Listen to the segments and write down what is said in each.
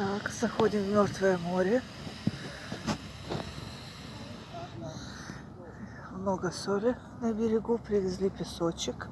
Так, заходим в Мертвое море. Много соли на берегу, привезли песочек.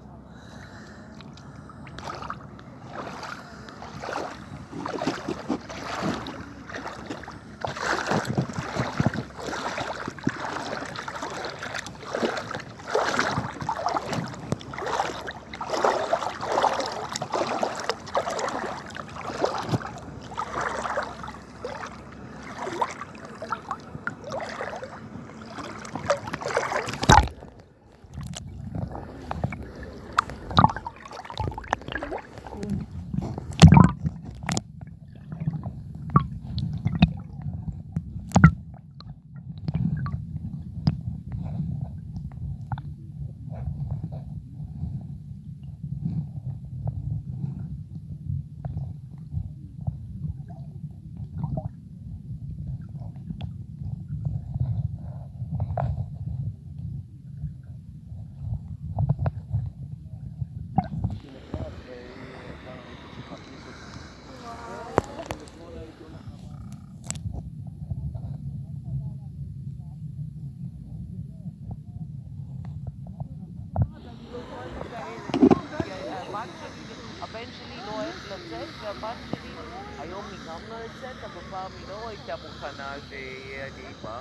הבן שלי לא אוהב לצאת, והבת שלי היום היא גם לא יוצאת, אבל פעם היא לא הייתה מוכנה שאני בא.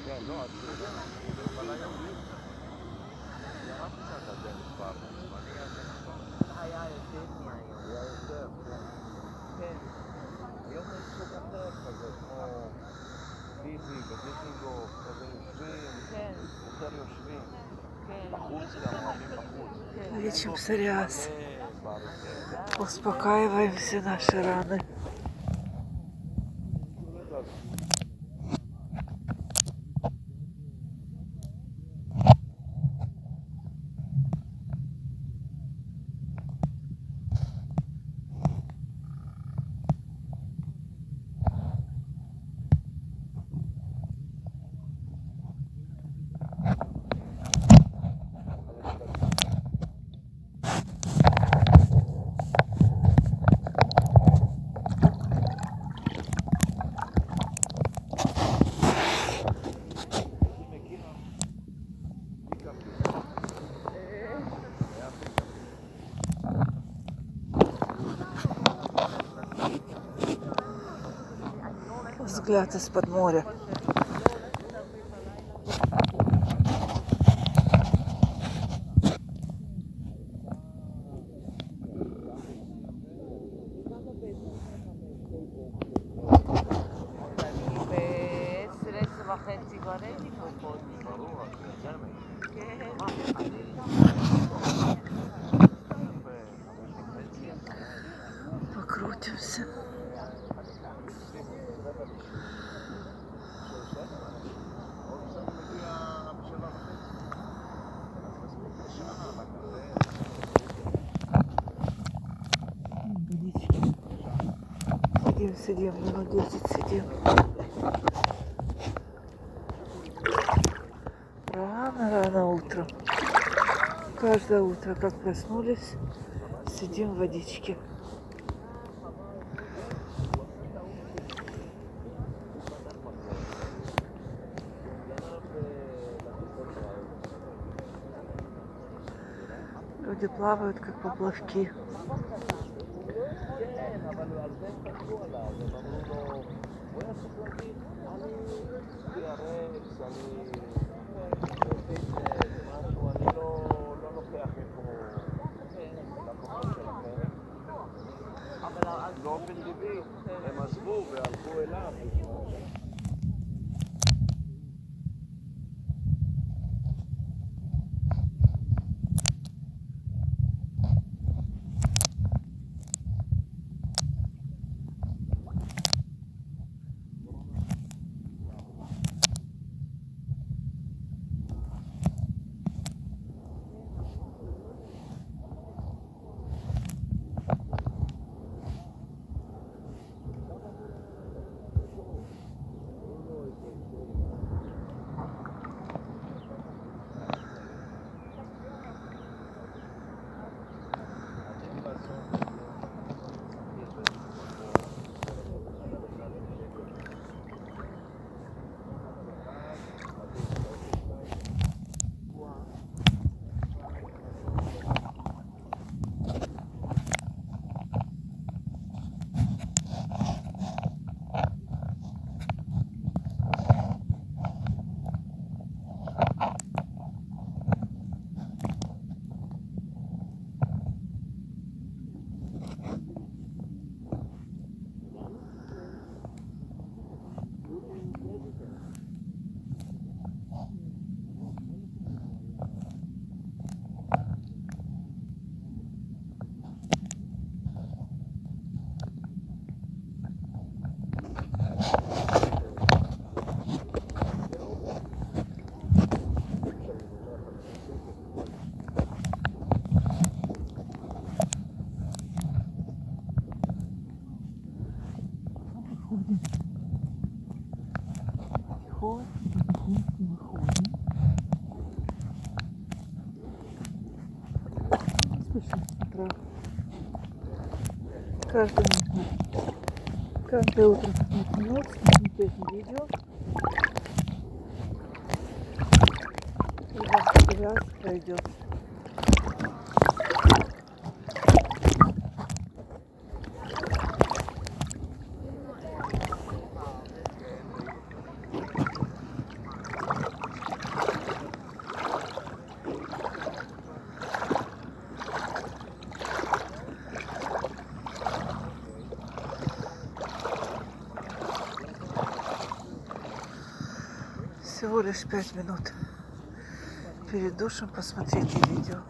כן, לא, את לא יכולה היום. אני אמרתי שאתה זה מספר, אני אעשה מספר. היה יותר מהיום. היה יותר, כן. היום יש סוג אחר כזה, כמו דיזי ודיזינגו, כזה יושבים, יותר יושבים. בחוץ גם אוהבים בחוץ. Лечим псориаз. Успокаиваем все наши раны. Взгляд из-под моря. Покрутимся. Сидим, минут 10 сидим. Рано утром. Каждое утро, как проснулись, сидим в водичке. Люди плавают, как поплавки. באופן טבעי הם עזבו והלכו אליו. выходим. Потихоньку выходим. Не спешим с утра. Каждое утро смотрим, смотрите видео. И раз пройдет. Всего лишь 5 минут перед душем посмотрите видео.